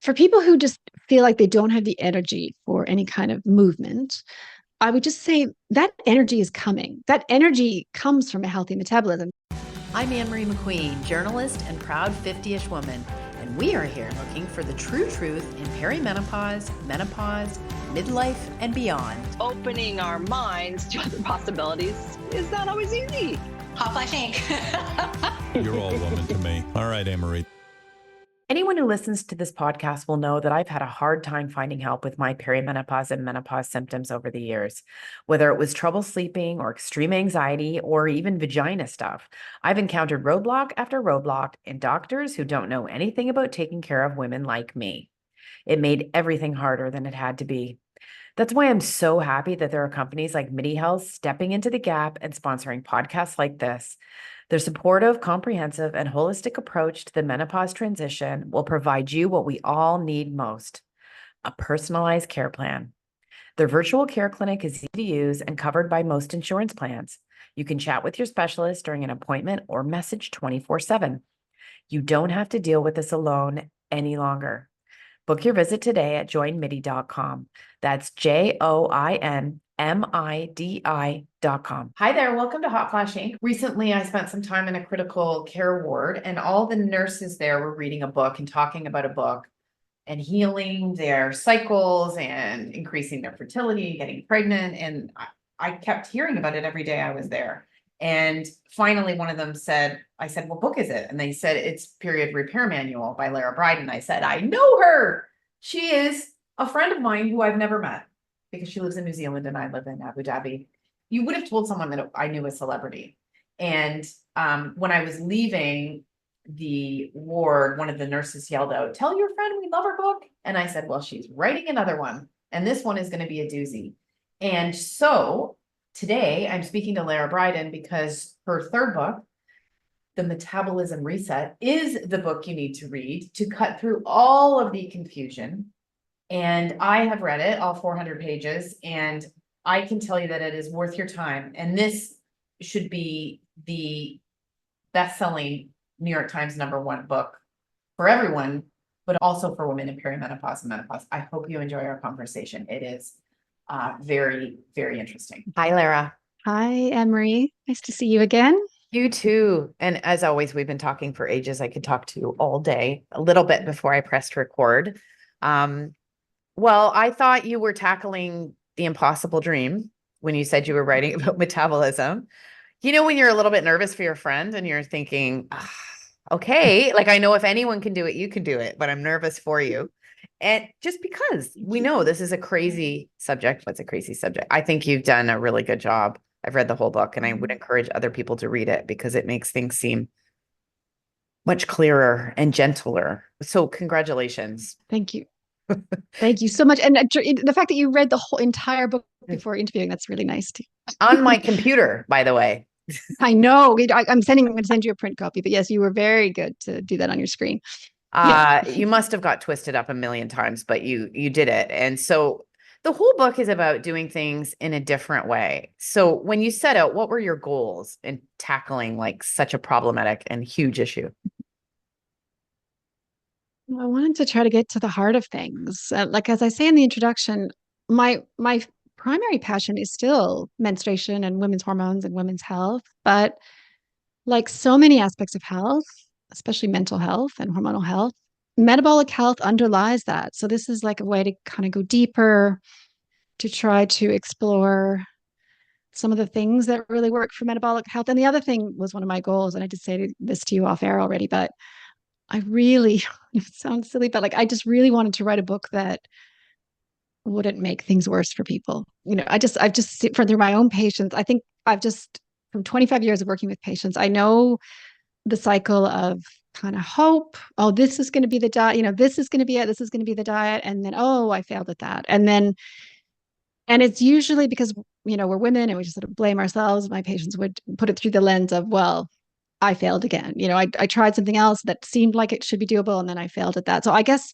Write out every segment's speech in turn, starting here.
For people who just feel like they don't have the energy for any kind of movement, I would just say that energy is coming. That energy comes from a healthy metabolism. I'm Anne Marie McQueen, journalist and proud 50-ish woman, and we are here looking for the true truth in perimenopause, menopause, midlife, and beyond. Opening our minds to other possibilities is not always easy. Hotflash Inc. You're all woman to me. All right, Anne Marie. Anyone who listens to this podcast will know that I've had a hard time finding help with my perimenopause and menopause symptoms over the years. Whether it was trouble sleeping or extreme anxiety or even vagina stuff, I've encountered roadblock after roadblock and doctors who don't know anything about taking care of women like me. It made everything harder than it had to be. That's why I'm so happy that there are companies like MIDI Health stepping into the gap and sponsoring podcasts like this. Their supportive, comprehensive, and holistic approach to the menopause transition will provide you what we all need most: a personalized care plan. Their virtual care clinic is easy to use and covered by most insurance plans. You can chat with your specialist during an appointment or message 24/7. You don't have to deal with this alone any longer. Book your visit today at joinmidi.com. That's JOINMIDI.com. Hi there. Welcome to Hotflash Inc. Recently, I spent some time in a critical care ward, and all the nurses there were reading a book and talking about a book and healing their cycles and increasing their fertility, getting pregnant. And I kept hearing about it every day I was there. And finally, one of them said, I said, what book is it? And they said, it's Period Repair Manual by Lara Briden. I said, I know her. She is a friend of mine who I've never met because she lives in New Zealand and I live in Abu Dhabi. You would have told someone that I knew a celebrity. And when I was leaving the ward, one of the nurses yelled out, tell your friend we love her book. And I said, well, she's writing another one. And this one is going to be a doozy. And so today, I'm speaking to Lara Briden because her third book, The Metabolism Reset, is the book you need to read to cut through all of the confusion. And I have read it, all 400 pages, and I can tell you that it is worth your time. And this should be the best-selling New York Times #1 book for everyone, but also for women in perimenopause and menopause. I hope you enjoy our conversation. It is very, very interesting. Hi, Lara. Hi, Anne Marie. Nice to see you again. You too. And as always, we've been talking for ages. I could talk to you all day, a little bit before I pressed record. Well, I thought you were tackling the impossible dream when you said you were writing about metabolism. You know, when you're a little bit nervous for your friend and you're thinking, okay, like I know if anyone can do it, you can do it, but I'm nervous for you. And just because we know this is a crazy subject, what's a crazy subject? I think you've done a really good job. I've read the whole book and I would encourage other people to read it because it makes things seem much clearer and gentler. So congratulations. Thank you. Thank you so much. And the fact that you read the whole entire book before interviewing, that's really nice too. On my computer, by the way. I know. I'm going to send you a print copy, but yes, you were very good to do that on your screen. You must have got twisted up a million times, but you did it. And so the whole book is about doing things in a different way. So when you set out, what were your goals in tackling like such a problematic and huge issue? I wanted to try to get to the heart of things. Like as I say in the introduction, my primary passion is still menstruation and women's hormones and women's health. But like so many aspects of health, especially mental health and hormonal health, metabolic health underlies that. So this is like a way to kind of go deeper, to try to explore some of the things that really work for metabolic health. And the other thing was one of my goals, and I just say this to you off air already, but I really, it sounds silly, but like I just really wanted to write a book that wouldn't make things worse for people. You know, I've just through my own patients, I think from 25 years of working with patients, I know the cycle of kind of hope. Oh, this is going to be the diet, you know, this is going to be it, this is going to be the diet. And then, oh, I failed at that. And it's usually because, you know, we're women and we just sort of blame ourselves. My patients would put it through the lens of, well, I failed again. You know, I tried something else that seemed like it should be doable, and then I failed at that. So I guess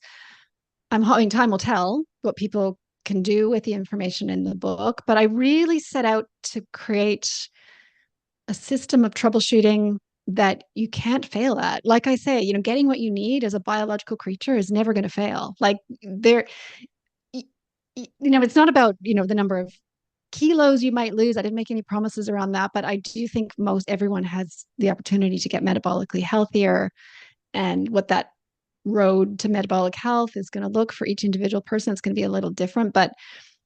I'm hoping time will tell what people can do with the information in the book. But I really set out to create a system of troubleshooting that you can't fail at. Like I say, getting what you need as a biological creature is never going to fail. Like it's not about, the number of kilos you might lose. I didn't make any promises around that, but I do think most everyone has the opportunity to get metabolically healthier, and what that road to metabolic health is going to look for each individual person. It's going to be a little different, but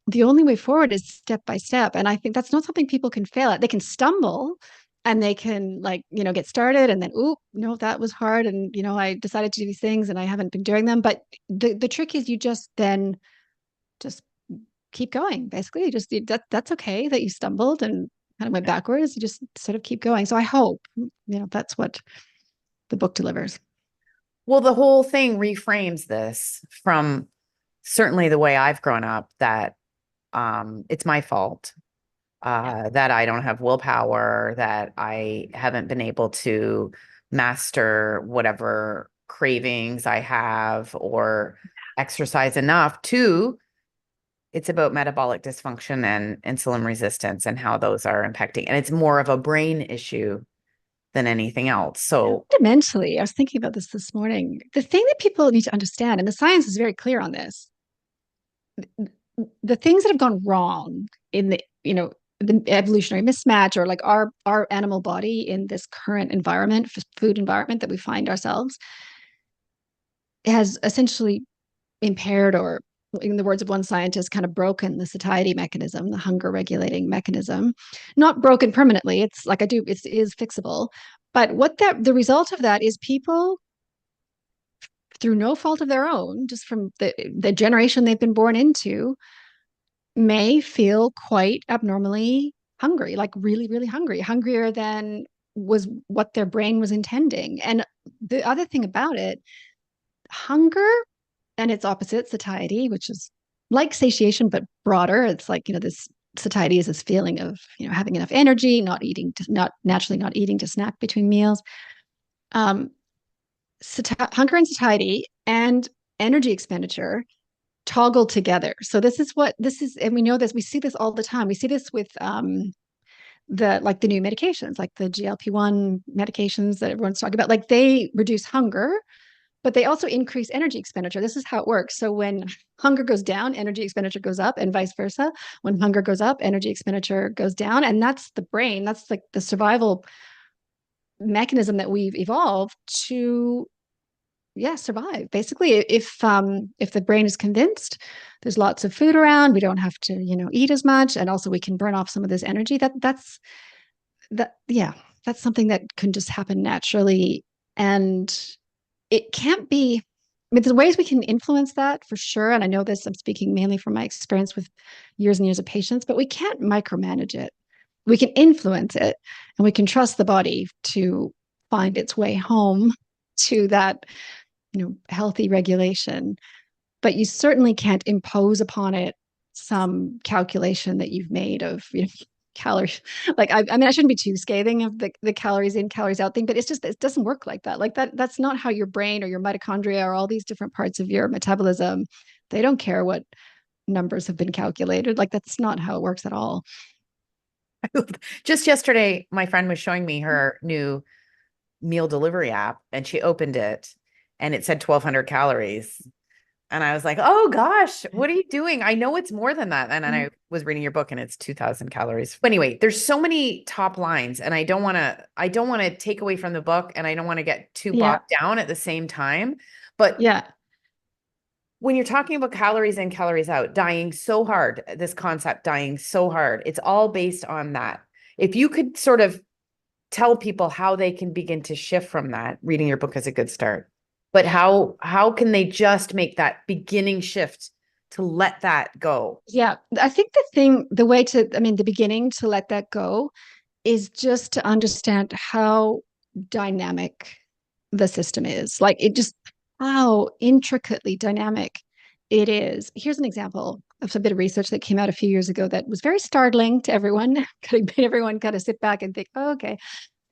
the only way forward is step by step. And I think that's not something people can fail at. They can stumble and they can get started and then, oh, no, that was hard. And, I decided to do these things and I haven't been doing them. But the trick is you just keep going. Basically, that's okay that you stumbled and kind of went backwards. You just sort of keep going. So I hope, that's what the book delivers. Well, the whole thing reframes this from certainly the way I've grown up, that it's my fault, that I don't have willpower, that I haven't been able to master whatever cravings I have or exercise enough to. It's about metabolic dysfunction and insulin resistance and how those are impacting. And it's more of a brain issue than anything else. So fundamentally, I was thinking about this morning. The thing that people need to understand, and the science is very clear on this, the things that have gone wrong in the evolutionary mismatch, or like our animal body in this current environment, food environment that we find ourselves, has essentially impaired, or in the words of one scientist, kind of broken the satiety mechanism, the hunger regulating mechanism. Not broken permanently. It's like it is fixable. But the result of that is people, through no fault of their own, just from the generation they've been born into, may feel quite abnormally hungry, like really, really hungry, hungrier than was what their brain was intending. And the other thing about it, hunger and its opposite, satiety, which is like satiation but broader. It's like, this satiety is this feeling of, having enough energy, not naturally not eating to snack between meals. Hunger and satiety and energy expenditure toggle together. So this is, and we know this, we see this all the time. We see this with the new medications, like the GLP-1 medications that everyone's talking about. Like, they reduce hunger, but they also increase energy expenditure. This is how it works. So when hunger goes down, energy expenditure goes up, and vice versa. When hunger goes up, energy expenditure goes down. And that's the brain. That's like the survival mechanism that we've evolved to, survive. Basically, if the brain is convinced there's lots of food around, we don't have to, eat as much, and also we can burn off some of this energy. That's something that can just happen naturally. And it can't be, I mean, there's ways we can influence that for sure. And I know this, I'm speaking mainly from my experience with years and years of patients, but we can't micromanage it. We can influence it, and we can trust the body to find its way home to that, healthy regulation. But you certainly can't impose upon it some calculation that you've made of, calories. Like, I mean, I shouldn't be too scathing of the calories in, calories out thing, but it doesn't work like that. Like that's not how your brain or your mitochondria or all these different parts of your metabolism, they don't care what numbers have been calculated. Like, that's not how it works at all. Just yesterday, my friend was showing me her new meal delivery app, and she opened it and it said 1,200 calories. And I was like, oh gosh, what are you doing? I know it's more than that. And then I was reading your book and it's 2,000 calories. But anyway, there's so many top lines, and I don't want to take away from the book, and I don't want to get too bogged down at the same time. But when you're talking about calories in, calories out, dying so hard, this concept, dying so hard, it's all based on that. If you could sort of tell people how they can begin to shift from that, reading your book is a good start. But how can they just make that beginning shift to let that go? Yeah, I think the beginning to let that go is just to understand how dynamic the system is. Like, how intricately dynamic it is. Here's an example of a bit of research that came out a few years ago that was very startling to everyone. Kind of made everyone kind of sit back and think, oh, okay.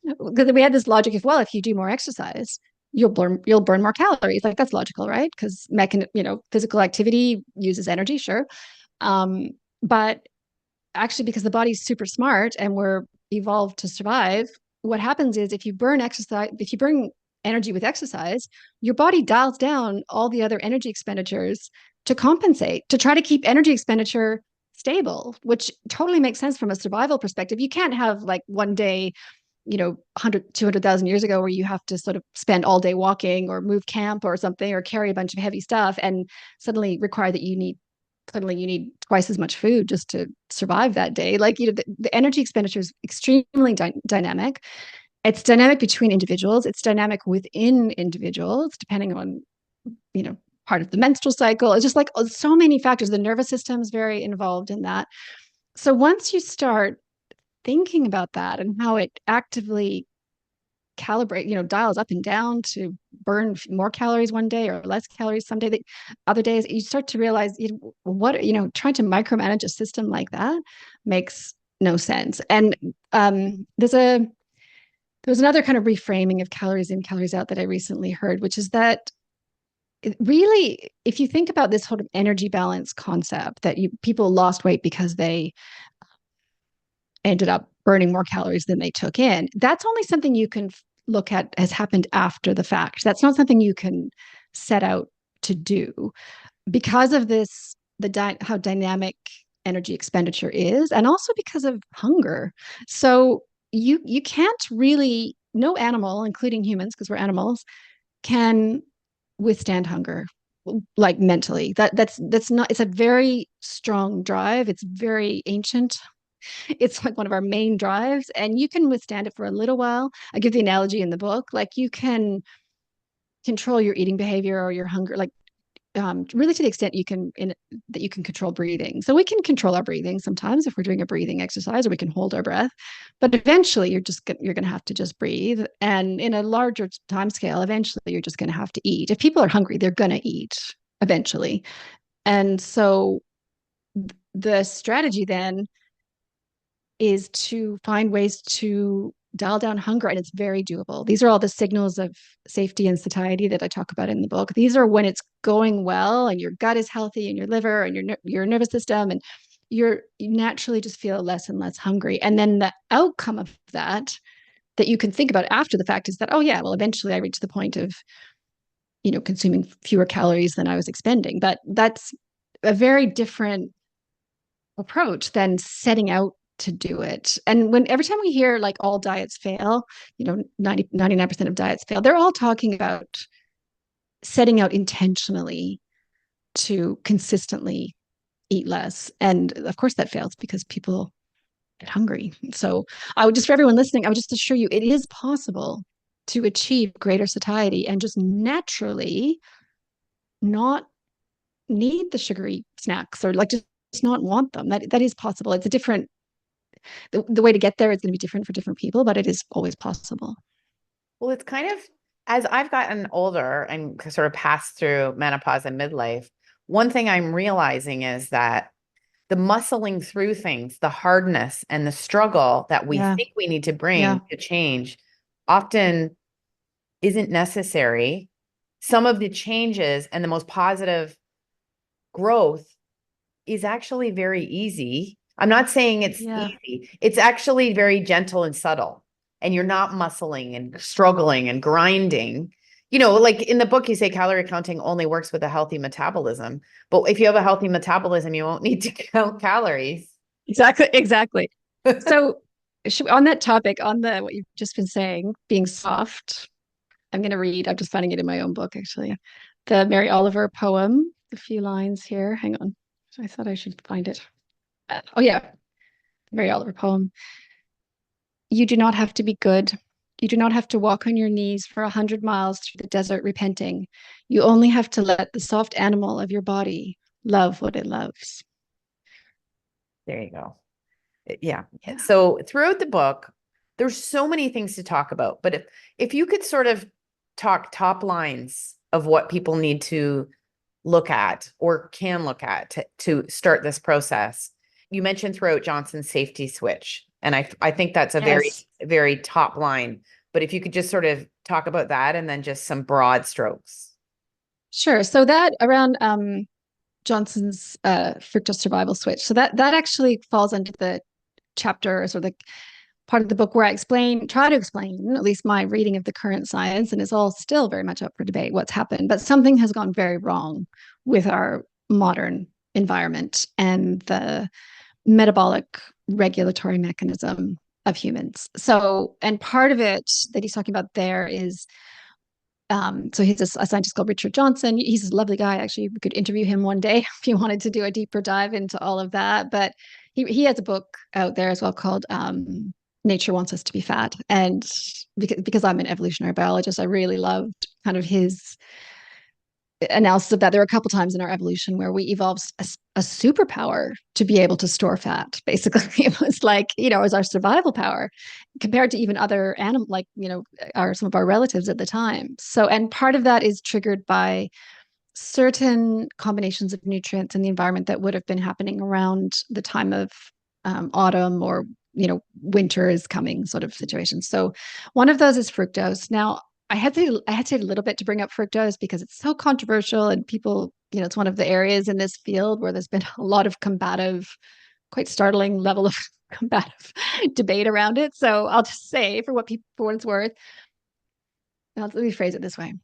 Because we had this logic of, well, if you do more exercise, you'll burn more calories. Like, that's logical, right? Because physical activity uses energy, sure. But actually, because the body's super smart and we're evolved to survive, what happens is if you burn energy with exercise, your body dials down all the other energy expenditures to compensate, to try to keep energy expenditure stable, which totally makes sense from a survival perspective. You can't have like one day, 100, 200,000 years ago where you have to sort of spend all day walking or move camp or something or carry a bunch of heavy stuff and suddenly require that you need twice as much food just to survive that day. Like, the energy expenditure is extremely dynamic. It's dynamic between individuals. It's dynamic within individuals, depending on, part of the menstrual cycle. It's just like so many factors. The nervous system is very involved in that. So once you start thinking about that and how it actively dials up and down to burn more calories one day or less calories some day, other days, you start to realize trying to micromanage a system like that makes no sense. And there was another kind of reframing of calories in, calories out that I recently heard, which is that really, if you think about this sort of energy balance concept, that people lost weight because they ended up burning more calories than they took in, that's only something you can look at has happened after the fact. That's not something you can set out to do because of this, how dynamic energy expenditure is, and also because of hunger. So you can't really, no animal, including humans, because we're animals, can withstand hunger, like mentally. That's not, it's a very strong drive. It's very ancient. It's like one of our main drives, and you can withstand it for a little while. I give the analogy in the book, like you can control your eating behavior or your hunger, like really to the extent that you can control breathing. So we can control our breathing sometimes if we're doing a breathing exercise, or we can hold our breath. But eventually, you're going to have to just breathe. And in a larger time scale, eventually, you're just going to have to eat. If people are hungry, they're going to eat eventually. And so the strategy then is to find ways to dial down hunger, and it's very doable. These are all the signals of safety and satiety that I talk about in the book. These are when it's going well and your gut is healthy and your liver and your nervous system, and you naturally just feel less and less hungry. And then the outcome of that you can think about after the fact is that, oh yeah, well, eventually I reached the point of, consuming fewer calories than I was expending. But that's a very different approach than setting out to do it. And every time we hear like all diets fail, 99% of diets fail, they're all talking about setting out intentionally to consistently eat less. And of course that fails because people get hungry. So for everyone listening, I would just assure you, it is possible to achieve greater satiety and just naturally not need the sugary snacks, or like just not want them. That is possible. It's a different, the way to get there is going to be different for different people, but it is always possible. Well, it's kind of, as I've gotten older and sort of passed through menopause and midlife, one thing I'm realizing is that the muscling through things, the hardness and the struggle that we think we need to bring to change often isn't necessary. Some of the changes and the most positive growth is actually very easy. I'm not saying it's easy. It's actually very gentle and subtle. And you're not muscling and struggling and grinding. Like in the book, you say calorie counting only works with a healthy metabolism. But if you have a healthy metabolism, you won't need to count calories. Exactly. So on that topic, on what you've just been saying, being soft, I'm just finding it in my own book, actually. The Mary Oliver poem, a few lines here. Hang on. I thought I should find it. Oh yeah. Mary Oliver poem. You do not have to be good. You do not have to walk on your knees for 100 miles through the desert repenting. You only have to let the soft animal of your body love what it loves. There you go. Yeah. So throughout the book, there's so many things to talk about. But if you could sort of talk top lines of what people need to look at or can look at to start this process. You mentioned throughout Johnson's safety switch. And I think that's a very, very top line. But if you could just sort of talk about that and then just some broad strokes. Sure. So that around Johnson's fructose survival switch. So that actually falls under the chapter, sort of part of the book where I try to explain, at least my reading of the current science, and it's all still very much up for debate what's happened, but something has gone very wrong with our modern environment and the metabolic regulatory mechanism of humans. So, and part of it that he's talking about there is, so he's a scientist called Richard Johnson. He's a lovely guy. Actually, we could interview him one day if you wanted to do a deeper dive into all of that. But he has a book out there as well called Nature Wants Us to Be Fat. And because I'm an evolutionary biologist, I really loved kind of his analysis of that. There were a couple times in our evolution where we evolved a superpower to be able to store fat. Basically, it was like, it was our survival power compared to even other animal, like, some of our relatives at the time. So, and part of that is triggered by certain combinations of nutrients in the environment that would have been happening around the time of autumn or winter is coming sort of situation. So one of those is fructose. Now, I hesitate a little bit to bring up fructose because it's so controversial and people, it's one of the areas in this field where there's been a lot of combative, quite startling level of combative debate around it. So I'll just say for what it's worth, let me phrase it this way.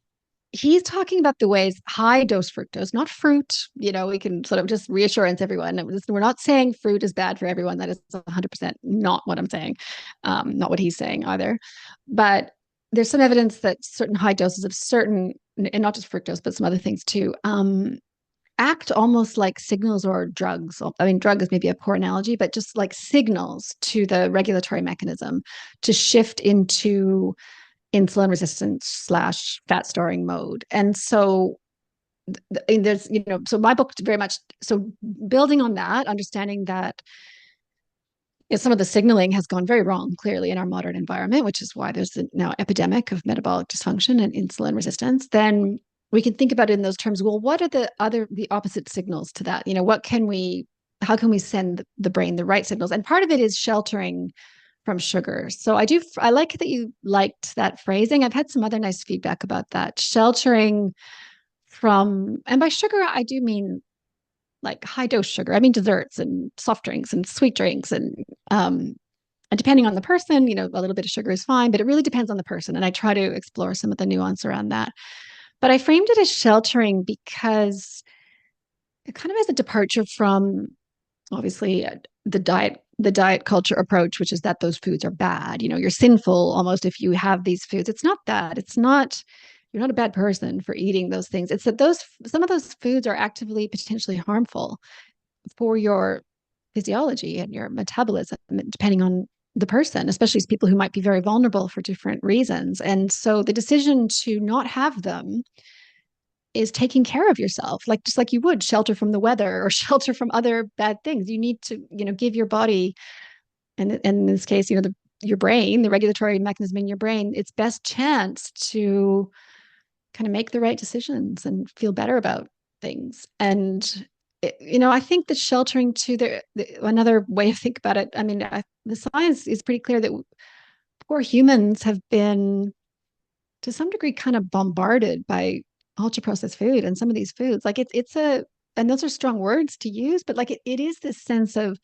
He's talking about the ways high dose fructose, not fruit, we can sort of just reassurance everyone. We're not saying fruit is bad for everyone. That is 100% not what I'm saying. Not what he's saying either. But there's some evidence that certain high doses of certain, and not just fructose, but some other things too, act almost like signals or drugs. I mean, drug is maybe a poor analogy, but just like signals to the regulatory mechanism to shift into insulin resistance / fat storing mode. And so there's, so my book very much, so building on that, understanding that some of the signaling has gone very wrong, clearly, in our modern environment, which is why there's now epidemic of metabolic dysfunction and insulin resistance. Then we can think about it in those terms. Well, what are the opposite signals to that? How can we send the brain the right signals? And part of it is sheltering from sugar. So I like that you liked that phrasing. I've had some other nice feedback about that. Sheltering from, and by sugar, I do mean like high dose sugar. I mean desserts and soft drinks and sweet drinks, and depending on the person, a little bit of sugar is fine, but it really depends on the person. And I try to explore some of the nuance around that. But I framed it as sheltering because it kind of is a departure from, obviously, the diet culture approach, which is that those foods are bad. You're sinful almost if you have these foods. It's not that. You're not a bad person for eating those things. It's that some of those foods are actively potentially harmful for your physiology and your metabolism, depending on the person, especially as people who might be very vulnerable for different reasons. And so the decision to not have them is taking care of yourself, just like you would shelter from the weather or shelter from other bad things. You need to, give your body, and in this case, your brain, the regulatory mechanism in your brain, its best chance to kind of make the right decisions and feel better about things. And I think that sheltering to another way of think about it. I mean, the science is pretty clear that poor humans have been, to some degree, kind of bombarded by ultra processed food and some of these foods. Like and those are strong words to use, but like it is this sense of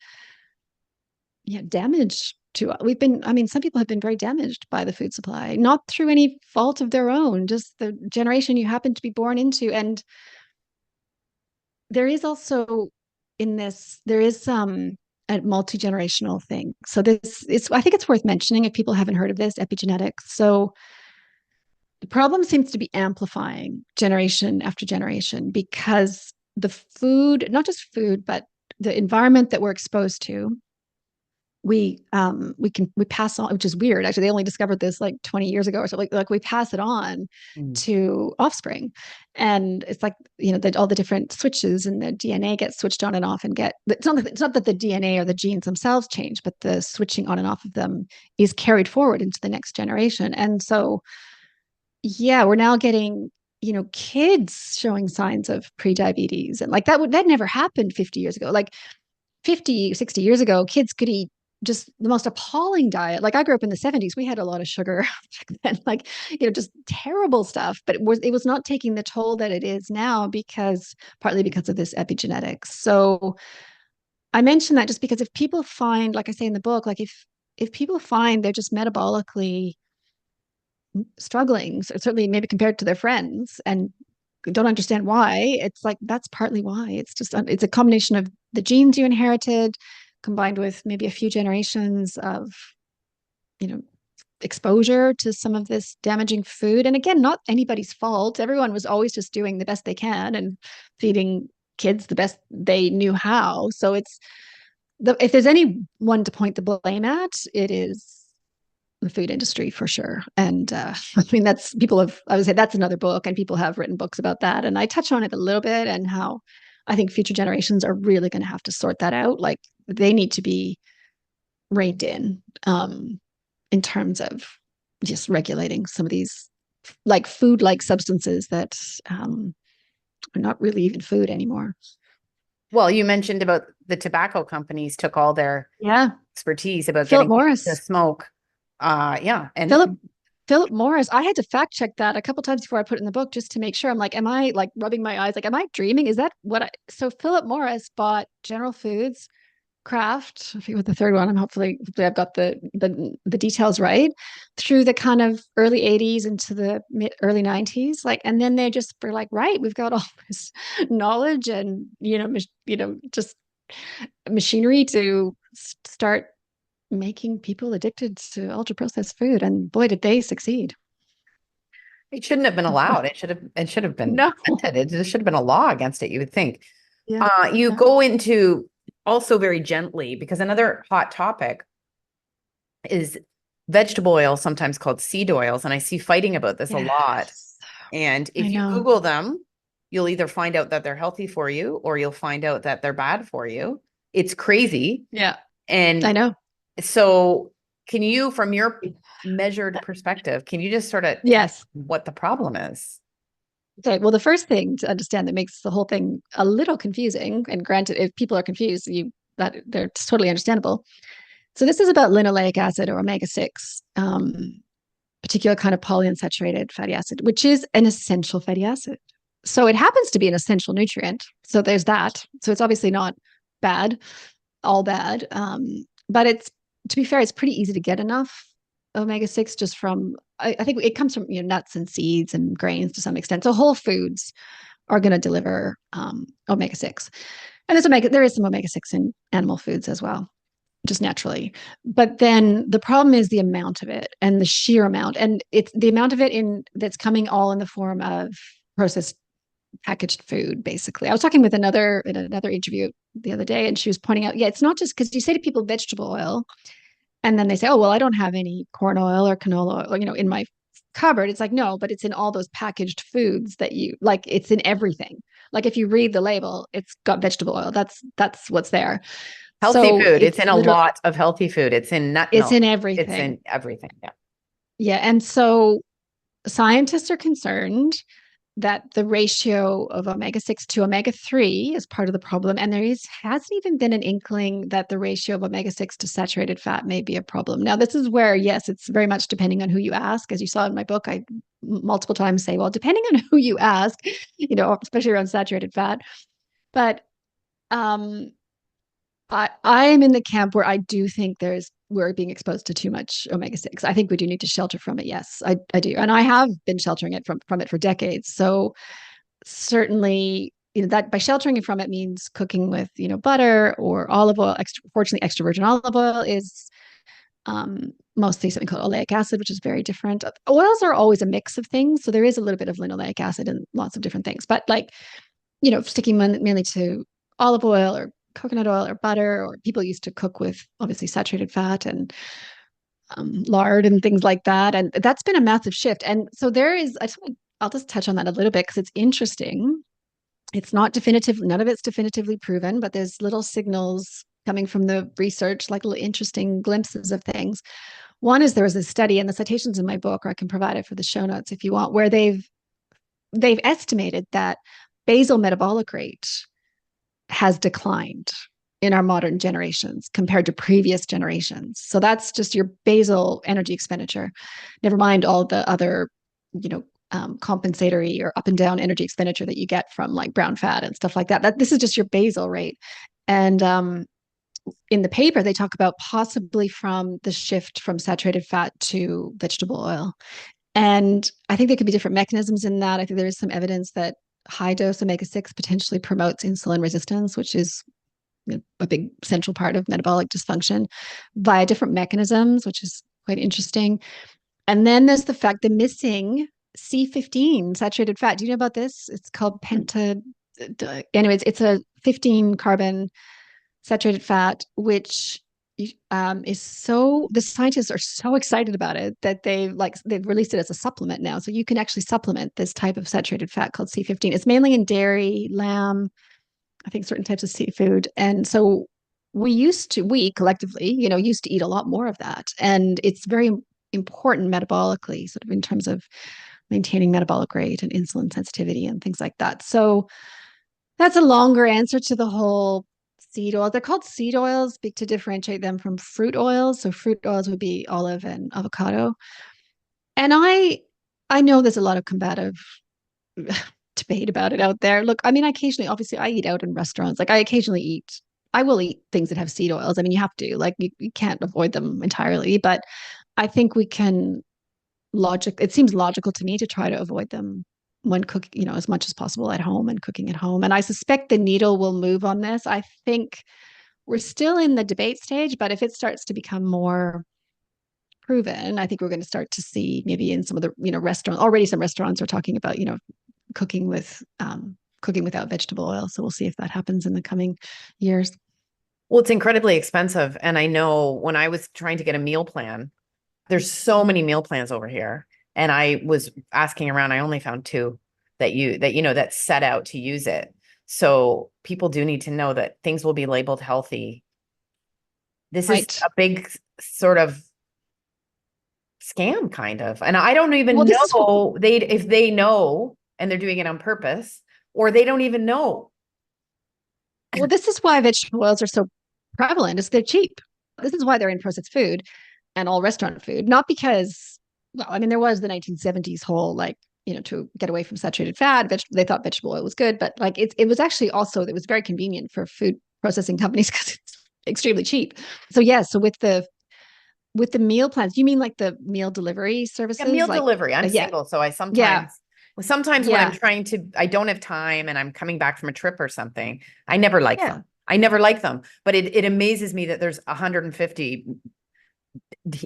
damage to, some people have been very damaged by the food supply, not through any fault of their own, just the generation you happen to be born into. And there is also a multi-generational thing. So I think it's worth mentioning if people haven't heard of this, epigenetics. So the problem seems to be amplifying generation after generation because the food, not just food, but the environment that we're exposed to, we pass on, which is weird. Actually, they only discovered this like 20 years ago or so. Like we pass it on to offspring, and it's like that all the different switches in the DNA get switched on and off, and it's not that the DNA or the genes themselves change, but the switching on and off of them is carried forward into the next generation. And so, we're now getting kids showing signs of prediabetes, and like that never happened 50 years ago. Like 50, 60 years ago, kids could eat just the most appalling diet. Like I grew up in the 70s. We had a lot of sugar back then, like, just terrible stuff, but it was not taking the toll that it is now partly because of this epigenetics. So I mention that just because if people find, like I say in the book, like if people find they're just metabolically struggling, so certainly maybe compared to their friends, and don't understand why, it's like that's partly why. It's just it's a combination of the genes you inherited combined with maybe a few generations of, you know, exposure to some of this damaging food. And again, not anybody's fault. Everyone was always just doing the best they can and feeding kids the best they knew how. So it's if there's anyone to point the blame at, it is the food industry for sure. And I mean, I would say that's another book, and people have written books about that. And I touch on it a little bit, and how I think future generations are really going to have to sort that out. Like they need to be reined in terms of just regulating some of these like food like substances that are not really even food anymore. Well, you mentioned about the tobacco companies took all their Yeah. expertise about Philip getting Morris. to smoke. Yeah. And Philip Morris, I had to fact check that a couple times before I put it in the book just to make sure. I'm like, am I like rubbing my eyes? Like, am I dreaming? Is that what so Philip Morris bought General Foods, Kraft, I forget what the third one. Hopefully I've got the details right, through the kind of early 80s into the early 90s. Like, and then they just were like, right, we've got all this knowledge and, just machinery to start making people addicted to ultra processed food. And boy, did they succeed. it shouldn't have been allowed. It should have been No. prevented. There should have been a law against it, you would think. Yeah. You Yeah. go into also very gently, because another hot topic is vegetable oil, sometimes called seed oils. And I see fighting about this a lot. Yes. And I if you know. Google them, you'll either find out that they're healthy for you, or you'll find out that they're bad for you. It's crazy. Yeah. And I know. so can you, from your measured perspective, can you just sort of Yes. what the problem is? Okay. Well, the first thing to understand that makes the whole thing a little confusing, and granted, if people are confused, that they're totally understandable. So this is about linoleic acid, or omega-6, particular kind of polyunsaturated fatty acid, which is an essential fatty acid. So it happens to be an essential nutrient. So there's that. So it's obviously not bad, all bad. But to be fair, it's pretty easy to get enough omega-6 just from, I think it comes from nuts and seeds and grains to some extent. So whole foods are going to deliver omega-6. And there is some omega-6 in animal foods as well, just naturally. But then the problem is the amount of it, and the sheer amount. And it's the amount of it that's coming all in the form of processed packaged food, basically. I was talking with in another interview the other day, and she was pointing out, it's not just because you say to people vegetable oil, and then they say, oh, well, I don't have any corn oil or canola oil, in my cupboard. It's like, no, but it's in all those packaged foods that it's in everything. Like if you read the label, it's got vegetable oil. That's what's there. Healthy So food. It's in a lot of healthy food. It's in nut milk. It's in everything. It's in everything. Yeah. Yeah. And so scientists are concerned that the ratio of omega-6 to omega-3 is part of the problem. And hasn't even been an inkling that the ratio of omega-6 to saturated fat may be a problem. Now, this is where, yes, it's very much depending on who you ask. As you saw in my book, I multiple times say, well, depending on who you ask, especially around saturated fat. But I am in the camp where I do think we're being exposed to too much omega-6. I think we do need to shelter from it. Yes, I do. And I have been sheltering it from it for decades. So certainly, that by sheltering from it means cooking with, butter or olive oil. Fortunately, extra virgin olive oil is mostly something called oleic acid, which is very different. Oils are always a mix of things. So there is a little bit of linoleic acid in lots of different things. But sticking mainly to olive oil or coconut oil or butter, or people used to cook with obviously saturated fat and lard and things like that. And that's been a massive shift. And so I'll just touch on that a little bit because it's interesting. It's not definitive. None of it's definitively proven, but there's little signals coming from the research, like little interesting glimpses of things. One is there was a study, and the citations in my book, or I can provide it for the show notes if you want, where they've estimated that basal metabolic rate has declined in our modern generations compared to previous generations. So that's just your basal energy expenditure. Never mind all the other, compensatory or up and down energy expenditure that you get from like brown fat and stuff like that. This is just your basal rate. And in the paper, they talk about possibly from the shift from saturated fat to vegetable oil. And I think there could be different mechanisms in that. I think there is some evidence that high dose omega-6 potentially promotes insulin resistance, which is a big central part of metabolic dysfunction via different mechanisms, which is quite interesting. And then there's the fact the missing C15 saturated fat. Do you know about this? It's called anyways, it's a 15 carbon saturated fat, which is so, the scientists are so excited about it that they've released it as a supplement now. So you can actually supplement this type of saturated fat called C15. It's mainly in dairy, lamb, I think certain types of seafood. And so we collectively, used to eat a lot more of that. And it's very important metabolically, sort of in terms of maintaining metabolic rate and insulin sensitivity and things like that. So that's a longer answer to the whole seed oils. They're called seed oils to differentiate them from fruit oils. So fruit oils would be olive and avocado. And I know there's a lot of combative debate about it out there. Look, I mean, obviously I eat out in restaurants. Like I will eat things that have seed oils. I mean, you have to, like you can't avoid them entirely, but I think it seems logical to me to try to avoid them when cooking, as much as possible at home and cooking at home. And I suspect the needle will move on this. I think we're still in the debate stage, but if it starts to become more proven, I think we're going to start to see maybe in some of the, restaurants, already some restaurants are talking about, cooking without vegetable oil. So we'll see if that happens in the coming years. Well, it's incredibly expensive. And I know when I was trying to get a meal plan, there's so many meal plans over here. And I was asking around, I only found two that set out to use it. So people do need to know that things will be labeled healthy. This is a big sort of scam kind of. And I don't even know if they know and they're doing it on purpose, or they don't even know. Well, this is why vegetable oils are so prevalent, is they're cheap. This is why they're in processed food and all restaurant food, not because, well, I mean, there was the 1970s whole, to get away from saturated fat, they thought vegetable oil was good, but it was actually also, it was very convenient for food processing companies because it's extremely cheap. So yeah, so with the meal plans, you mean like the meal delivery services? Yeah, meal delivery. I'm single, so I sometimes when I don't have time and I'm coming back from a trip or something, I never like them. I never like them, but it amazes me that there's 150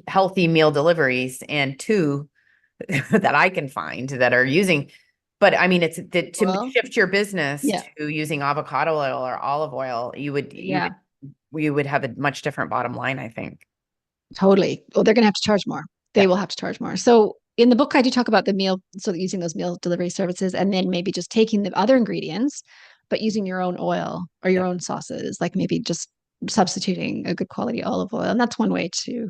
healthy meal deliveries and 2 that I can find that are using. But I mean, it's to shift your business to using avocado oil or olive oil, you would have a much different bottom line, I think. Totally. Well, they're going to have to charge more. They will have to charge more. So in the book, I do talk about using those meal delivery services, and then maybe just taking the other ingredients, but using your own oil or your own sauces, like maybe just substituting a good quality olive oil. And that's one way to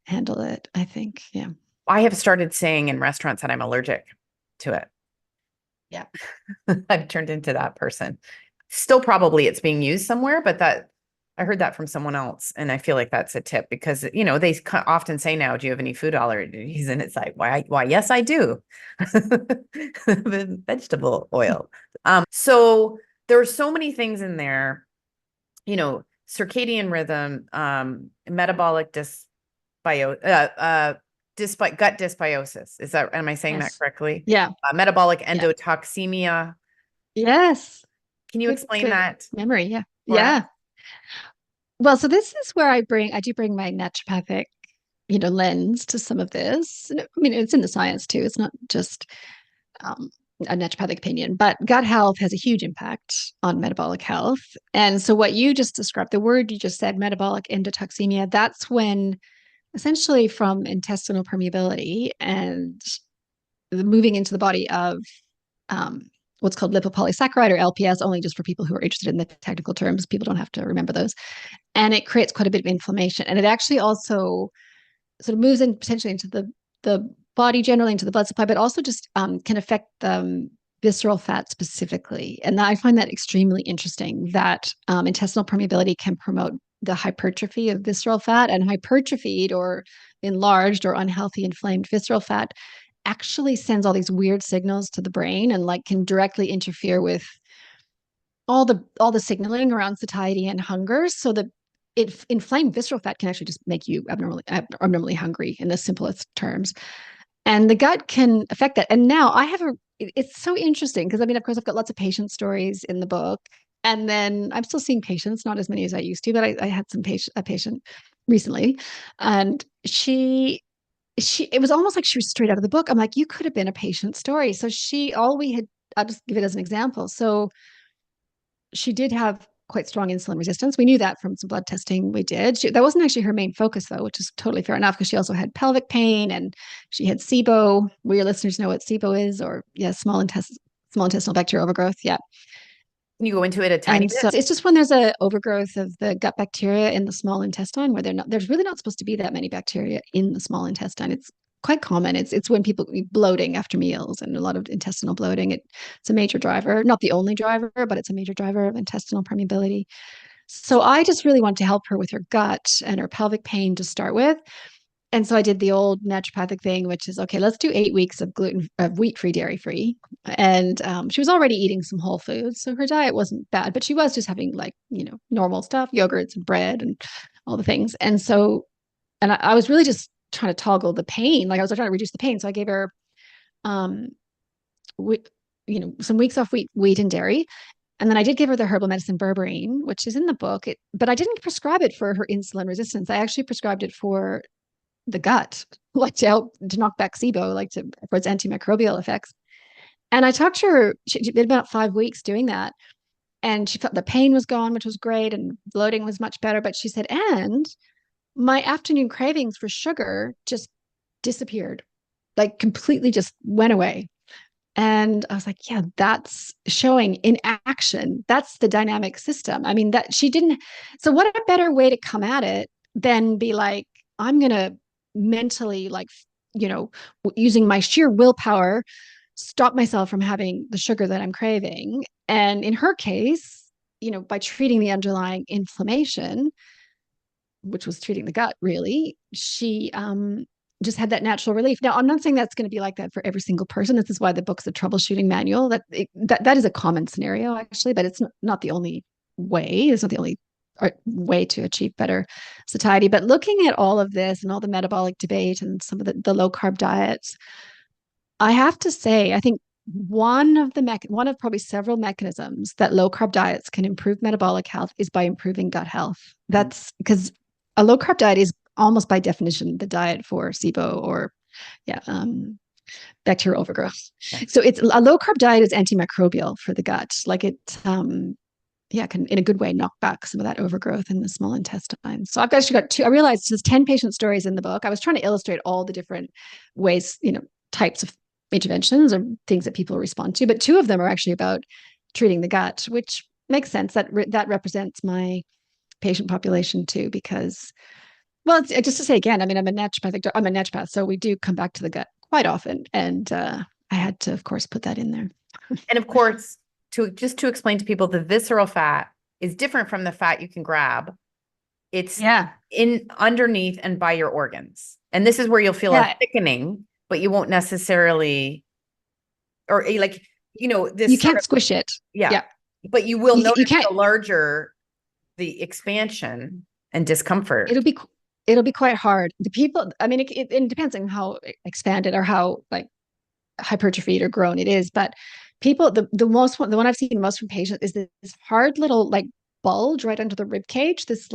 handle it, I think. Yeah. I have started saying in restaurants that I'm allergic to it. Yeah. I've turned into that person. Still probably it's being used somewhere, but I heard that from someone else. And I feel like that's a tip because, they often say now, do you have any food allergies? And it's like, why? Yes, I do. Vegetable oil. So there are so many things in there, circadian rhythm, metabolic gut dysbiosis. Am I saying that correctly? Yeah. Metabolic endotoxemia. Yes. Can you explain that? Memory. Yeah. Yeah. Well, so this is where I do bring my naturopathic, lens to some of this. I mean, it's in the science too. It's not just a naturopathic opinion, but gut health has a huge impact on metabolic health. And so what you just described, the word you just said, metabolic endotoxemia, that's when essentially from intestinal permeability and moving into the body of what's called lipopolysaccharide or LPS, only just for people who are interested in the technical terms. People don't have to remember those. And it creates quite a bit of inflammation. And it actually also sort of moves in potentially into the body, generally into the blood supply, but also just can affect visceral fat specifically. And I find that extremely interesting that intestinal permeability can promote the hypertrophy of visceral fat, and hypertrophied or enlarged or unhealthy inflamed visceral fat actually sends all these weird signals to the brain and can directly interfere with all the signaling around satiety and hunger. So inflamed visceral fat can actually just make you abnormally hungry in the simplest terms. And the gut can affect that. And now it's so interesting because of course, I've got lots of patient stories in the book. And then I'm still seeing patients, not as many as I used to, but I had a patient recently, and it was almost like she was straight out of the book. I'm like, you could have been a patient story. So I'll just give it as an example. So she did have quite strong insulin resistance. We knew that from some blood testing we did. That wasn't actually her main focus, though, which is totally fair enough because she also had pelvic pain and she had SIBO. Will your listeners know what SIBO is? Or, yeah, small intestinal bacterial overgrowth. Yeah. Can you go into it a tiny bit? So it's just when there's a overgrowth of the gut bacteria in the small intestine where there's really not supposed to be that many bacteria in the small intestine. It's quite common. It's when people eat bloating after meals and a lot of intestinal bloating. It's a major driver, not the only driver, but it's a major driver of intestinal permeability. So I just really want to help her with her gut and her pelvic pain to start with. And so I did the old naturopathic thing, which is, okay, let's do 8 weeks of wheat-free, dairy-free. And she was already eating some whole foods. So her diet wasn't bad, but she was just having normal stuff, yogurts and bread and all the things. And so, I was really just trying to toggle the pain. Like I was trying to reduce the pain. So I gave her, some weeks off wheat and dairy. And then I did give her the herbal medicine berberine, which is in the book, but I didn't prescribe it for her insulin resistance. I actually prescribed it for the gut, like to help to knock back SIBO, for its antimicrobial effects. And I talked to her, she did about 5 weeks doing that. And she felt the pain was gone, which was great. And bloating was much better. But she said, and my afternoon cravings for sugar just disappeared, like completely just went away. And I was like, yeah, that's showing in action. That's the dynamic system. I mean, that she didn't. So what a better way to come at it than be like, I'm going to mentally, using my sheer willpower, stop myself from having the sugar that I'm craving. And in her case, by treating the underlying inflammation, which was treating the gut, really, she just had that natural relief. Now, I'm not saying that's going to be like that for every single person. This is why the book's a troubleshooting manual. That is a common scenario, actually, but it's not the only way. It's not the only way to achieve better satiety. But looking at all of this and all the metabolic debate and some of the low carb diets, I have to say, I think one of probably several mechanisms that low carb diets can improve metabolic health is by improving gut health. That's because a low carb diet is almost by definition the diet for SIBO or bacterial overgrowth. Okay. So it's a low carb diet is antimicrobial for the gut. Like it can in a good way knock back some of that overgrowth in the small intestine. So I've actually got two. I realized there's 10 patient stories in the book. I was trying to illustrate all the different ways, types of interventions or things that people respond to, but 2 of them are actually about treating the gut, which makes sense. That represents my patient population too, because, well, it's, just to say again, I'm a naturopath, so we do come back to the gut quite often, and I had to, of course, put that in there. And of course, to explain to people, the visceral fat is different from the fat you can grab. It's in underneath and by your organs, and this is where you'll feel a thickening, but you won't necessarily, or this. You can't squish it. Yeah. But you will notice the larger the expansion and discomfort. It'll be quite hard. The people, it depends on how expanded or how hypertrophied or grown it is. But people, the one I've seen most from patients is this hard little bulge right under the rib cage. This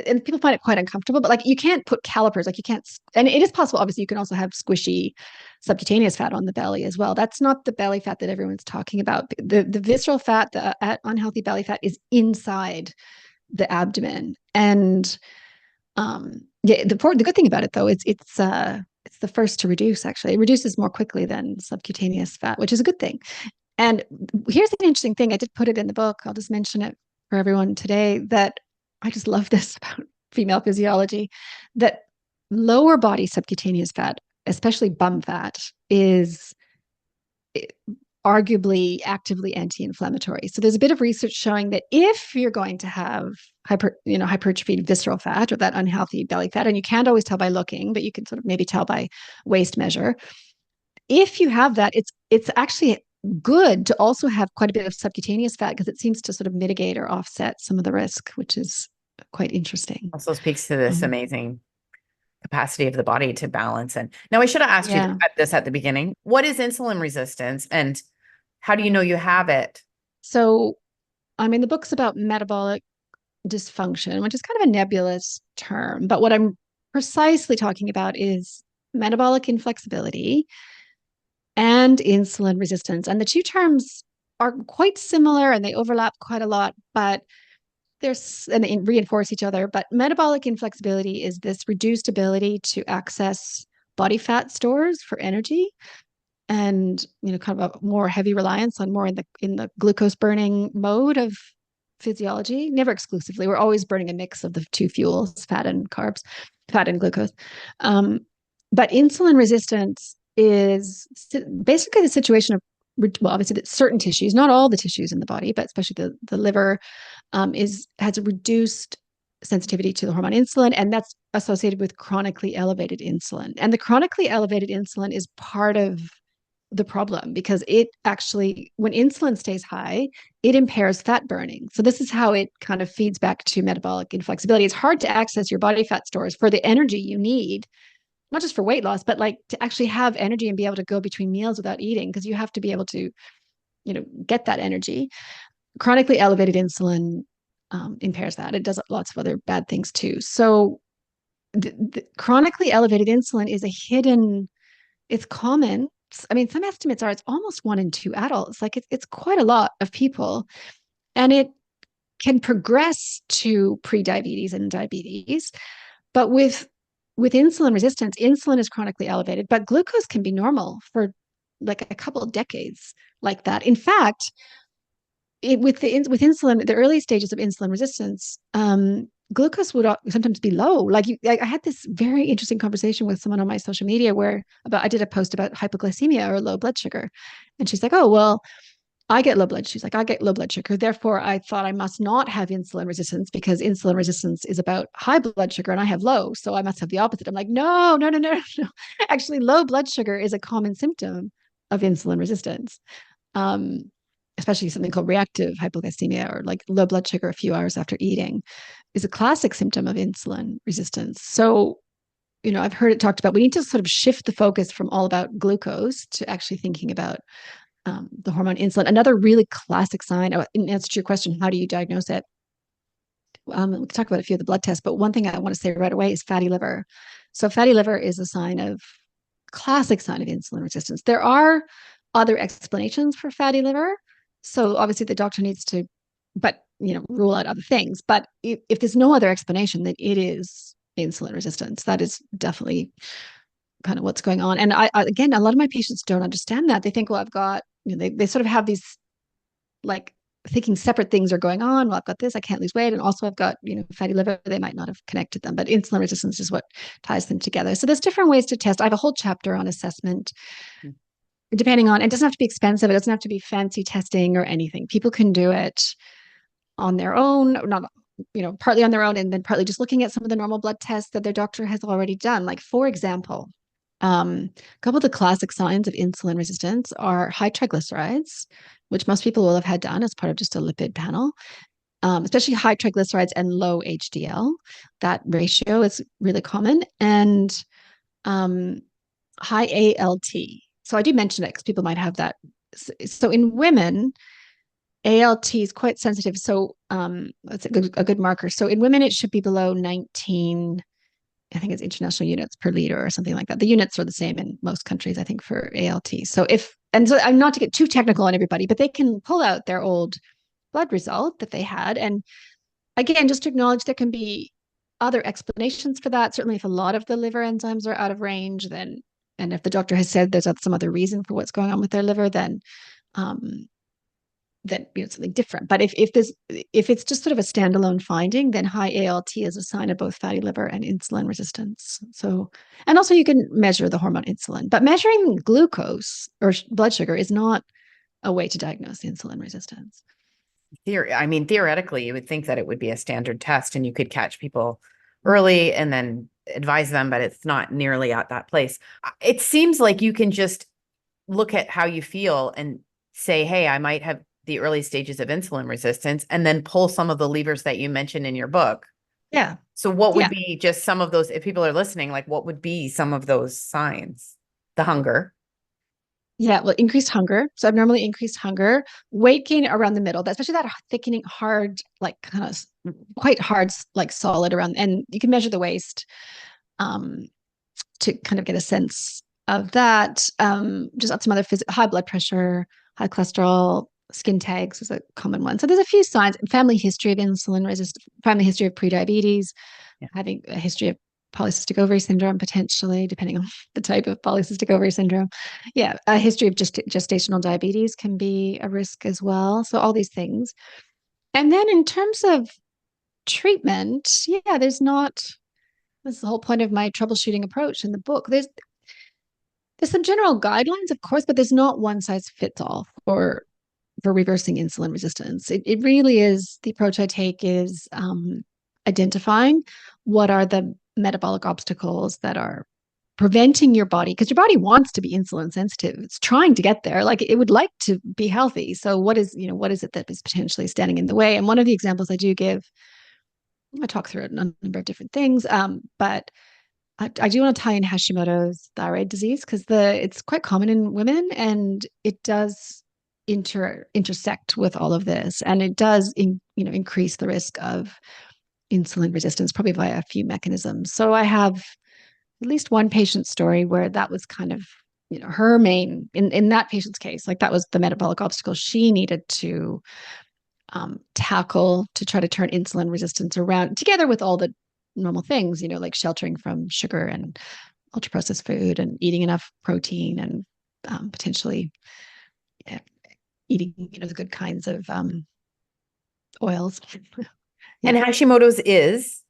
and people find it quite uncomfortable, but you can't put calipers, you can't, and it is possible. Obviously, you can also have squishy subcutaneous fat on the belly as well. That's not the belly fat that everyone's talking about. The visceral fat, the unhealthy belly fat, is inside the abdomen. And the good thing about it, though, it's the first to reduce. Actually, it reduces more quickly than subcutaneous fat, which is a good thing. And here's an interesting thing. I did put it in the book. I'll just mention it for everyone today, that I just love this about female physiology, that lower body subcutaneous fat, especially bum fat, is arguably actively anti-inflammatory. So there's a bit of research showing that if you're going to have hypertrophied visceral fat or that unhealthy belly fat, and you can't always tell by looking, but you can sort of maybe tell by waist measure, if you have that, it's actually good to also have quite a bit of subcutaneous fat because it seems to sort of mitigate or offset some of the risk, which is quite interesting. Also speaks to this Um, amazing capacity of the body to balance. And now I should have asked you yeah. this at the beginning. What is insulin resistance and how do you know you have it? So, I mean, the book's about metabolic dysfunction, which is kind of a nebulous term. But what I'm precisely talking about is metabolic inflexibility and insulin resistance. And the two terms are quite similar and they overlap quite a lot, but and they reinforce each other. But metabolic inflexibility is this reduced ability to access body fat stores for energy and kind of a more heavy reliance on more in the glucose burning mode of physiology, never exclusively. We're always burning a mix of the two fuels, fat and carbs, fat and glucose. But insulin resistance is basically the situation of, well, obviously certain tissues, not all the tissues in the body, but especially the liver, has a reduced sensitivity to the hormone insulin, and that's associated with chronically elevated insulin. And the chronically elevated insulin is part of the problem because it actually, when insulin stays high, it impairs fat burning. So this is how it kind of feeds back to metabolic inflexibility. It's hard to access your body fat stores for the energy you need, not just for weight loss, but like to actually have energy and be able to go between meals without eating, because you have to be able to, get that energy. Chronically elevated insulin impairs that. It does lots of other bad things too. So the chronically elevated insulin is a hidden, it's common. I mean, some estimates are it's almost 1 in 2 adults. Like it's quite a lot of people. And it can progress to pre-diabetes and diabetes. But with insulin resistance, insulin is chronically elevated, but glucose can be normal for like a couple of decades like that. In fact, with insulin, the early stages of insulin resistance, glucose would sometimes be low. Like I had this very interesting conversation with someone on my social media I did a post about hypoglycemia or low blood sugar, and she's like, "Oh, well, I get low blood." She's like, "I get low blood sugar, therefore I thought I must not have insulin resistance because insulin resistance is about high blood sugar and I have low, so I must have the opposite." I'm like, "No, no, no, no, no. Actually, low blood sugar is a common symptom of insulin resistance." Um, Especially something called reactive hypoglycemia or like low blood sugar a few hours after eating is a classic symptom of insulin resistance. So, I've heard it talked about, we need to sort of shift the focus from all about glucose to actually thinking about the hormone insulin. Another really classic sign, in answer to your question, how do you diagnose it? We can talk about a few of the blood tests, but one thing I want to say right away is fatty liver. So fatty liver is a classic sign of insulin resistance. There are other explanations for fatty liver. So obviously the doctor needs to, rule out other things. But if there's no other explanation, then it is insulin resistance. That is definitely kind of what's going on. And again, a lot of my patients don't understand that. They think, well, I've got, they sort of have these like thinking separate things are going on. Well, I've got this, I can't lose weight. And also I've got, fatty liver. They might not have connected them, but insulin resistance is what ties them together. So there's different ways to test. I have a whole chapter on assessment. Depending on, it doesn't have to be expensive. It doesn't have to be fancy testing or anything. People can do it on their own, not, partly on their own, and then partly just looking at some of the normal blood tests that their doctor has already done. Like, for example, a couple of the classic signs of insulin resistance are high triglycerides, which most people will have had done as part of just a lipid panel, especially high triglycerides and low HDL. That ratio is really common. And high ALT. So I do mention it because people might have that. So in women, ALT is quite sensitive. So that's a good marker. So in women, it should be below 19, I think it's international units per liter or something like that. The units are the same in most countries, I think, for ALT. So I'm not to get too technical on everybody, but they can pull out their old blood result that they had. And again, just to acknowledge there can be other explanations for that. Certainly if a lot of the liver enzymes are out of range, then, and if the doctor has said there's some other reason for what's going on with their liver, then something different. But if it's just sort of a standalone finding, then high ALT is a sign of both fatty liver and insulin resistance. So, and also you can measure the hormone insulin, but measuring glucose or blood sugar is not a way to diagnose insulin resistance. Theoretically, you would think that it would be a standard test and you could catch people early and then advise them, but it's not nearly at that place. It seems like you can just look at how you feel and say, hey, I might have the early stages of insulin resistance, and then pull some of the levers that you mentioned in your book. Yeah. So what would Yeah. be just some of those, if people are listening, like what would be some of those signs? The hunger. Yeah, well, increased hunger. So abnormally increased hunger, weight gain around the middle, especially that thickening, hard, like kind of quite hard, like solid around, and you can measure the waist um, to kind of get a sense of that. Just up some other high blood pressure, high cholesterol, skin tags is a common one. So there's a few signs: family history of insulin resistance, family history of prediabetes, having a history of polycystic ovary syndrome, potentially, depending on the type of polycystic ovary syndrome. Yeah, a history of gestational diabetes can be a risk as well. So all these things. And then in terms of treatment, yeah, there's not. This is the whole point of my troubleshooting approach in the book. There's some general guidelines, of course, but there's not one size fits all for reversing insulin resistance. It really is, the approach I take is identifying what are the metabolic obstacles that are preventing your body, because your body wants to be insulin sensitive. It's trying to get there. Like it would like to be healthy. So what is it that is potentially standing in the way? And one of the examples I do give, I talk through a number of different things, but I do want to tie in Hashimoto's thyroid disease because it's quite common in women, and it does intersect with all of this, and it does increase the risk of insulin resistance, probably via a few mechanisms. So I have at least one patient story where that was kind of her main, in that patient's case, like that was the metabolic obstacle she needed to tackle to try to turn insulin resistance around, together with all the normal things, like sheltering from sugar and ultra processed food and eating enough protein and potentially eating, the good kinds of oils. And Hashimoto's is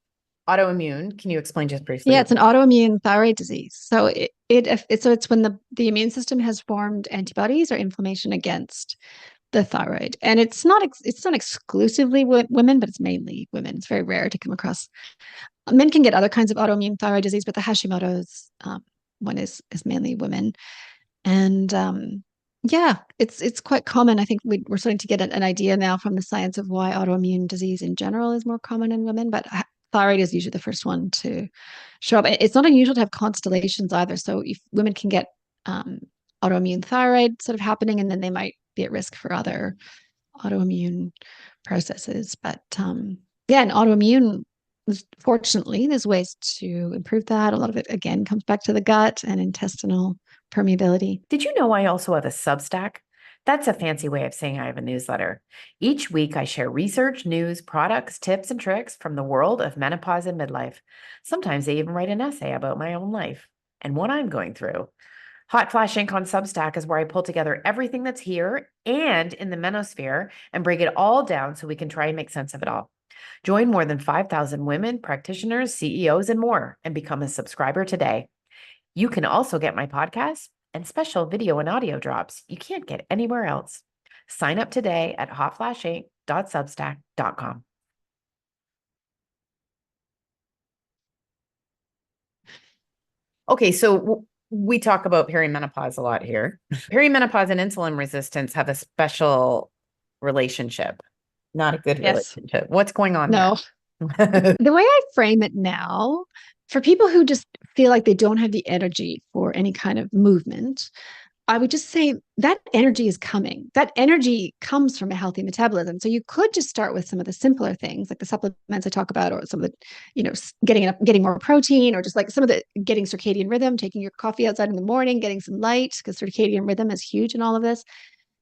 autoimmune. Can you explain just briefly? Yeah, it's an autoimmune thyroid disease. So it's when the immune system has formed antibodies or inflammation against the thyroid, and it's not exclusively women, but it's mainly women. It's very rare to come across. Men can get other kinds of autoimmune thyroid disease, but the Hashimoto's one is mainly women, and yeah, it's quite common. I think we're starting to get an idea now from the science of why autoimmune disease in general is more common in women, but thyroid is usually the first one to show up. It's not unusual to have constellations either. So if women can get autoimmune thyroid sort of happening, and then they might be at risk for other autoimmune processes. But yeah, and autoimmune, fortunately, there's ways to improve that. A lot of it, again, comes back to the gut and intestinal permeability. Did you know I also have a Substack? That's a fancy way of saying I have a newsletter. Each week, I share research, news, products, tips, and tricks from the world of menopause and midlife. Sometimes I even write an essay about my own life and what I'm going through. Hotflash Inc. on Substack is where I pull together everything that's here and in the menosphere and break it all down so we can try and make sense of it all. Join more than 5,000 women, practitioners, CEOs, and more, and become a subscriber today. You can also get my podcast and special video and audio drops you can't get anywhere else. Sign up today at hotflashinc.substack.com. Okay, so we talk about perimenopause a lot here. Perimenopause and insulin resistance have a special relationship, not a good relationship. What's going on there? The way I frame it now, for people who just feel like they don't have the energy for any kind of movement, I would just say that energy is coming. That energy comes from a healthy metabolism. So you could just start with some of the simpler things, like the supplements I talk about, or some of the, getting more protein, or just like some of the getting circadian rhythm, taking your coffee outside in the morning, getting some light, because circadian rhythm is huge in all of this.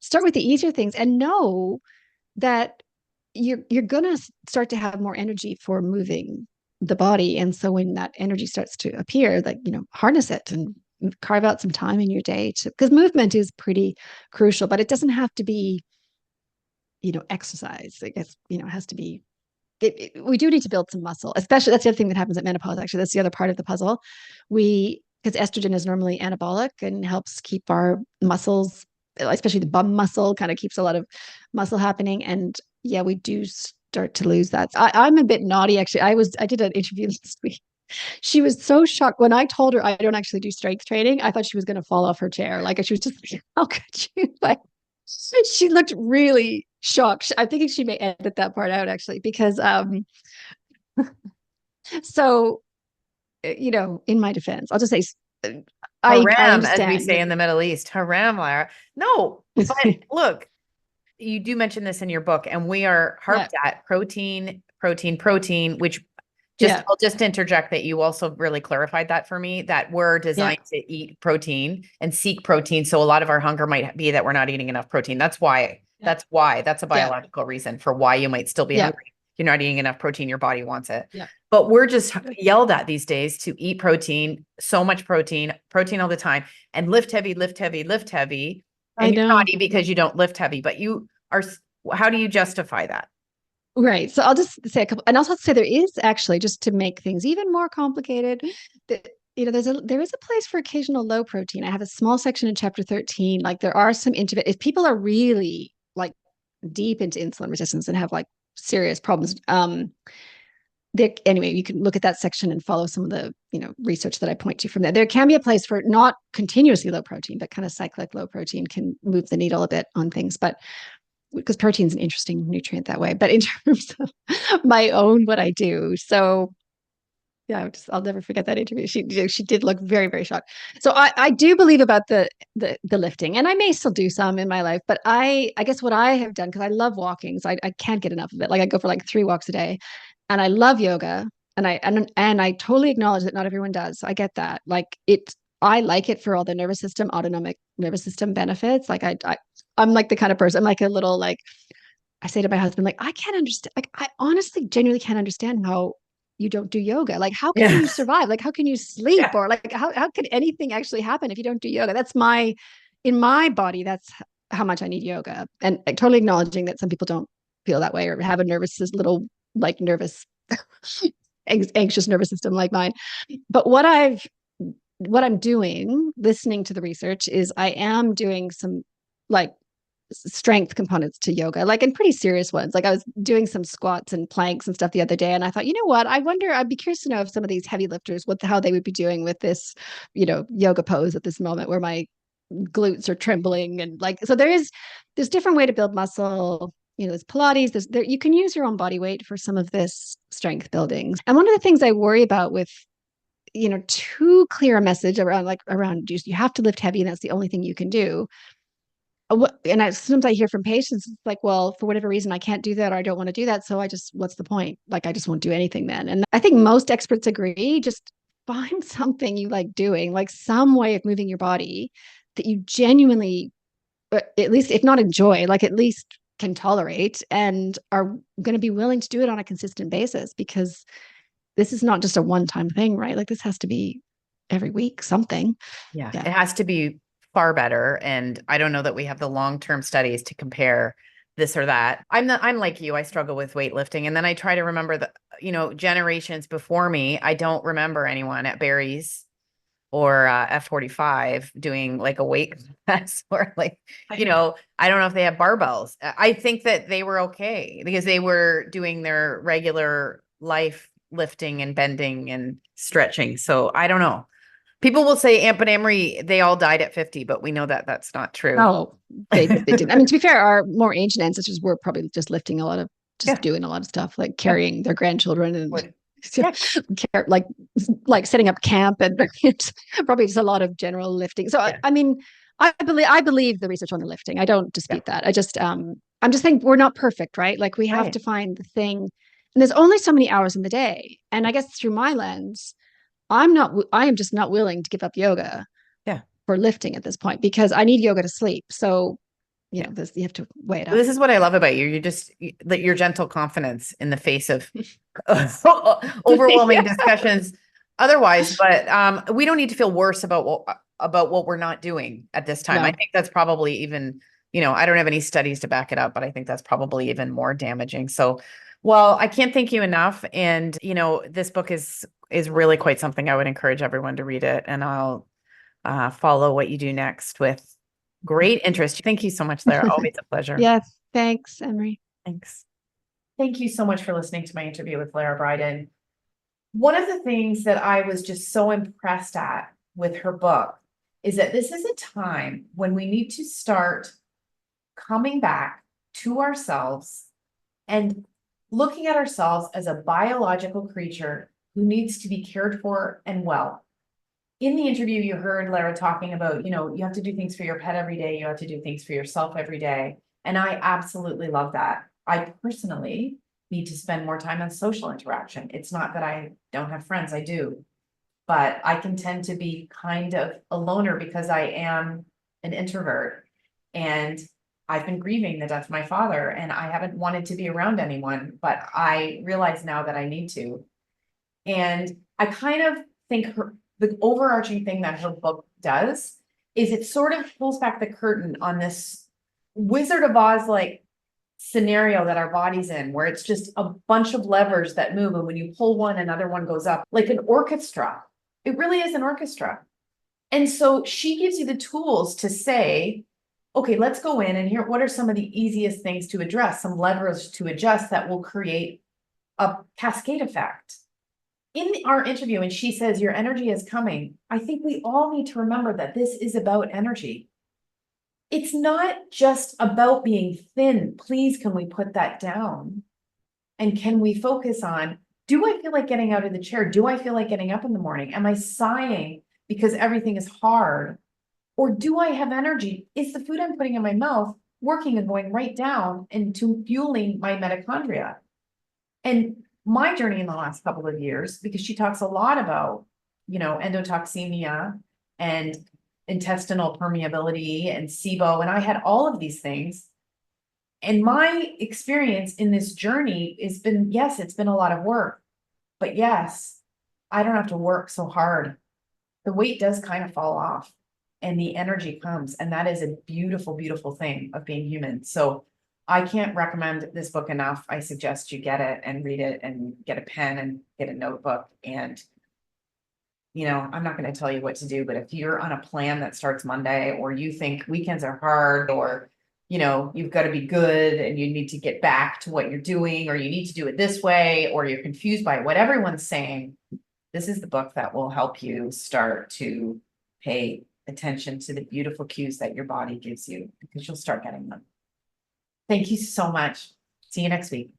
Start with the easier things and know that you're going to start to have more energy for moving the body. And so when that energy starts to appear, like, harness it and carve out some time in your day because movement is pretty crucial, but it doesn't have to be, exercise. I guess, it has to be, we do need to build some muscle, especially that's the other thing that happens at menopause. Actually, that's the other part of the puzzle. Because estrogen is normally anabolic and helps keep our muscles, especially the bum muscle, kind of keeps a lot of muscle happening. And yeah, we do start to lose that. I'm a bit naughty, actually. I did an interview last week. She was so shocked when I told her I don't actually do strength training. I thought she was going to fall off her chair. Like she was just like, how could you? Like, She looked really shocked. I think she may edit that part out actually, because so in my defense, I'll just say I Haram, as we understand say that. in the Middle East. Haram, Lara. No, but look, you do mention this in your book, and we are Yeah, harped at protein, protein, protein, which yeah, I'll just interject that you also really clarified that for me, that we're yeah, designed to eat protein and seek protein. So a lot of our hunger might be that we're not eating enough protein. That's why, yeah, that's a yeah, biological reason for why you might still be yeah, hungry. You're not eating enough protein, your body wants it. yeah. But we're just yelled at these days to eat protein, so much protein, protein all the time, and lift heavy, lift heavy, lift heavy. I And you're know. naughty because you don't lift heavy, but you are, how do you justify that? Right. So I'll just say a couple, and also say there is actually, just to make things even more complicated, that there is a place for occasional low protein. I have a small section in chapter 13. Like there are some if people are really like deep into insulin resistance and have like serious problems, anyway, you can look at that section and follow some of the research that I point to from there. There can be a place for not continuously low protein, but kind of cyclic low protein can move the needle a bit on things. But because protein's an interesting nutrient that way. But in terms of my own, what I do, so yeah, I'll never forget that interview. She did look very, very shocked. So I do believe about the lifting, and I may still do some in my life. But I guess what I have done, because I love walking, so I can't get enough of it. Like I go for like 3 walks a day, and I love yoga, and I totally acknowledge that not everyone does. So I get that. Like I like it for all the nervous system, autonomic nervous system benefits. Like I'm like the kind of person, I'm like a little like, I say to my husband, like, I can't understand, like, I honestly genuinely can't understand how you don't do yoga. Like, how can Yeah. you survive? Like, how can you sleep? Yeah. Or like, how can anything actually happen if you don't do yoga? In my body, that's how much I need yoga. And like, totally acknowledging that some people don't feel that way or have a little, like, nervous, anxious nervous system like mine. But what I'm doing, listening to the research, is I am doing some like strength components to yoga, like, and pretty serious ones. Like I was doing some squats and planks and stuff the other day, and I thought, you know what? I'd be curious to know if some of these heavy lifters, how they would be doing with this, yoga pose at this moment where my glutes are trembling, and like, so there's different way to build muscle. There's Pilates. You can use your own body weight for some of this strength building. And one of the things I worry about with too clear a message around just you have to lift heavy and that's the only thing you can do. Sometimes I hear from patients, it's like, well, for whatever reason, I can't do that or I don't want to do that. So what's the point? Like, I just won't do anything then. And I think most experts agree, just find something you like doing, like some way of moving your body that you genuinely, at least if not enjoy, like at least can tolerate and are going to be willing to do it on a consistent basis, because this is not just a one-time thing, right? Like this has to be every week, something. Yeah. Yeah. It has to be far better. And I don't know that we have the long-term studies to compare this or that. I'm like you, I struggle with weightlifting. And then I try to remember generations before me. I don't remember anyone at Barry's or F45 doing like a weight class or like, I don't know if they have barbells. I think that they were okay because they were doing their regular life lifting and bending and stretching. So I don't know. People will say Aunt Anne Marie, they all died at 50, but we know that that's not true. Oh, they did. I mean, to be fair, our more ancient ancestors were probably just lifting a lot of, doing a lot of stuff, like carrying their grandchildren and like setting up camp, and probably just a lot of general lifting. So I mean, I believe the research on the lifting. I don't dispute that. I'm just saying we're not perfect, right? Like we have to find the thing, and there's only so many hours in the day. And I guess through my lens, I am just not willing to give up yoga for lifting at this point, because I need yoga to sleep. So, you have to weigh it up. This is what I love about you. Your gentle confidence in the face of overwhelming discussions otherwise, but we don't need to feel worse about what we're not doing at this time. No. I think that's probably even, I don't have any studies to back it up, but I think that's probably even more damaging. So, well, I can't thank you enough. And, this book is really quite something. I would encourage everyone to read it, and I'll follow what you do next with great interest. Thank you so much, Lara. Always a pleasure. Yes. Thanks, Anne Marie. Thanks. Thank you so much for listening to my interview with Lara Briden. One of the things that I was just so impressed at with her book is that this is a time when we need to start coming back to ourselves and looking at ourselves as a biological creature who needs to be cared for and well. In the interview, you heard Lara talking about, you have to do things for your pet every day. You have to do things for yourself every day. And I absolutely love that. I personally need to spend more time on social interaction. It's not that I don't have friends, I do. But I can tend to be kind of a loner because I am an introvert. And I've been grieving the death of my father, and I haven't wanted to be around anyone, but I realize now that I need to. And I kind of think the overarching thing that her book does is it sort of pulls back the curtain on this Wizard of Oz like scenario that our body's in, where it's just a bunch of levers that move, and when you pull one, another one goes up, like an orchestra. It really is an orchestra. And so she gives you the tools to say, okay, let's go in and here, what are some of the easiest things to address, some levers to adjust that will create a cascade effect. In our interview, and she says, your energy is coming. I think we all need to remember that this is about energy. It's not just about being thin. Please, can we put that down? And can we focus on, do I feel like getting out of the chair? Do I feel like getting up in the morning? Am I sighing because everything is hard? Or do I have energy? Is the food I'm putting in my mouth working and going right down into fueling my mitochondria? And my journey in the last couple of years, because she talks a lot about, endotoxemia and intestinal permeability and SIBO, and I had all of these things. And my experience in this journey has been, yes, it's been a lot of work, but yes, I don't have to work so hard. The weight does kind of fall off and the energy comes. And that is a beautiful, beautiful thing of being human. So I can't recommend this book enough. I suggest you get it and read it and get a pen and get a notebook. And, I'm not going to tell you what to do, but if you're on a plan that starts Monday, or you think weekends are hard, or you've got to be good and you need to get back to what you're doing, or you need to do it this way, or you're confused by what everyone's saying, this is the book that will help you start to pay attention to the beautiful cues that your body gives you, because you'll start getting them. Thank you so much. See you next week.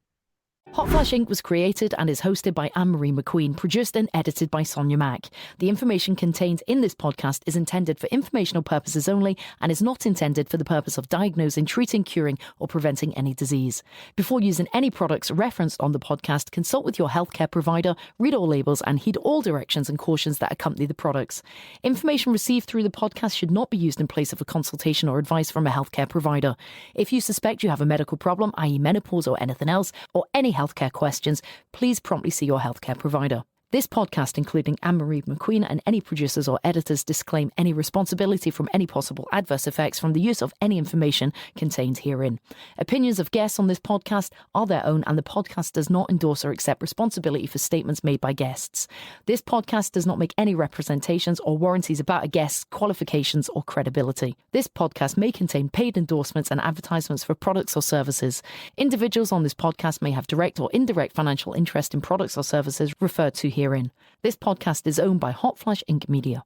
Hotflash Inc. was created and is hosted by Anne Marie McQueen, produced and edited by Sonia Mack. The information contained in this podcast is intended for informational purposes only and is not intended for the purpose of diagnosing, treating, curing, or preventing any disease. Before using any products referenced on the podcast, consult with your healthcare provider, read all labels, and heed all directions and cautions that accompany the products. Information received through the podcast should not be used in place of a consultation or advice from a healthcare provider. If you suspect you have a medical problem, i.e. menopause or anything else, or any healthcare questions, please promptly see your healthcare provider. This podcast, including Anne Marie McQueen and any producers or editors, disclaim any responsibility from any possible adverse effects from the use of any information contained herein. Opinions of guests on this podcast are their own, and the podcast does not endorse or accept responsibility for statements made by guests. This podcast does not make any representations or warranties about a guest's qualifications or credibility. This podcast may contain paid endorsements and advertisements for products or services. Individuals on this podcast may have direct or indirect financial interest in products or services referred to herein. This podcast is owned by Hotflash Inc. Media.